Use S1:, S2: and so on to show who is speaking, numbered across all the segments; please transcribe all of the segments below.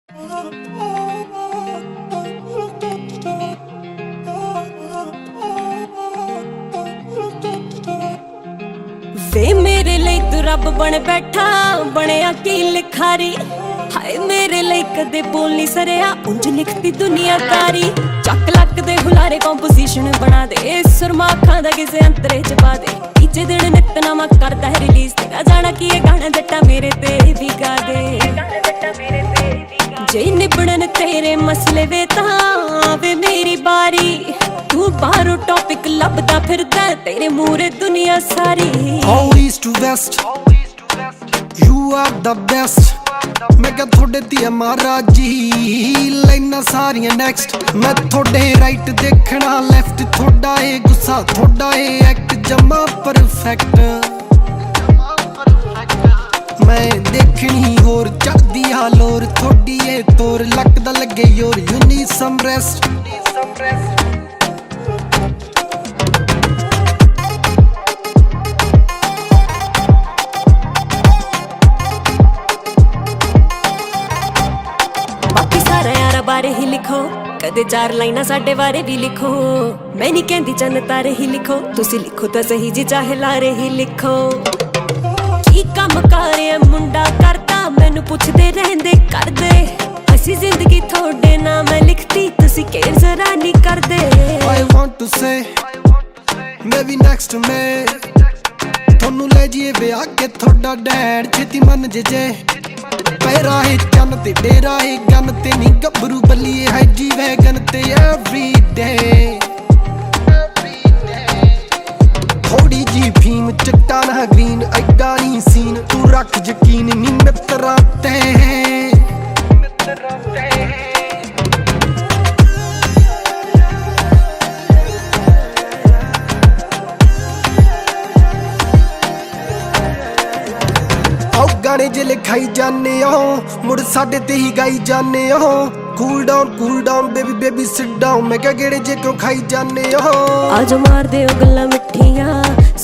S1: वे मेरे लिए तू रब बन बैठा बनया की लिखारी। हाय मेरे लिए कदे बोल नहीं सरिया उंज लिखती दुनियादारी। चक लक दे हुलारे कंपोजिशन बना दे सुरमा अखां दा किसे अंतरे च पा दे। तीजे दिन नितनामा करदा है रिलीज तेरा जाना की ये गाना जट्टा मेरे ते भी गा दे। जे निबड़न तेरे मसले वे तां वे मेरी बारी। तू बाहरों टॉपिक लभदा फिरदा तेरे मूरे दुनिया सारी।
S2: All east to west, you are the best। मैं क्या थोड़े दिया महाराजी लाइना सारियां नेक्स्ट। मैं थोड़े राइट देखना लेफ्ट थोड़ा है गुस्सा थोड़ा है एक्ट जमा परफेक्ट। मैं देखनी होर चढ़दी हालोर थोड़ी है तोर लगदा लगे your you need some rest. बारे ही लिखो कदे चार लाइना साडे बारे भी लिखो। मैं नहीं कहती चन्न तारे ही लिखो तुसी लिखो तो सही जी चाहे लारे ही लिखो। की कम करे मुंडा करता मैनू पुछदे रहंदे कर दे। असी जिंदगी थोड़े ना मैं लिखती तुसी केयर जरा नहीं कर दे। I want to say maybe next में थोनू ले जिए विआह के थोड़ा डैड छेती मन जे पैरा है चन ते डेरा है गन ते नी गबरू बलिए है जी वैगन ते एवरी डे। थोड़ी जी फीम चिट्टा ना ग्रीन ऐडा नी सीन तू रख यकीन नी मित्रा ते। गाने जे लिखाई जाने हो मुड़ साडे ते ही गाई जाने हो। Cool down baby baby sit down मैं क्या गेड़े जे क्यों खाई जाने हो।
S1: आज मार दे ओ गल्ला मिठियां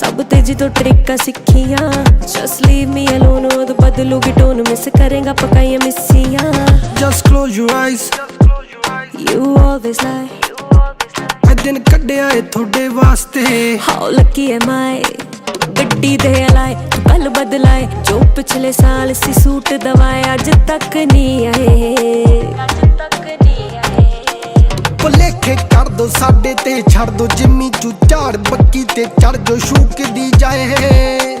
S1: सब तेजी तो ट्रिक्का सिखियां। जस्ट लीव मी अलोन ओद बदलूगी टोन मिस करेगा पकाइया मिसियां।
S2: Just close your eyes
S1: you always lie.
S2: ए दिन कड्डिया ए थोड़े वास्ते
S1: हाउ लकी एम आई। गड्डी दे लाए पल बदलाए जो पिछले साल सी सूट दवाए अज तक नहीं आए।
S2: लेखे कर दो साडे ते छड़ दो जिम्मी चू झाड़ बक्की ते चढ़ जो शूक दी जाए।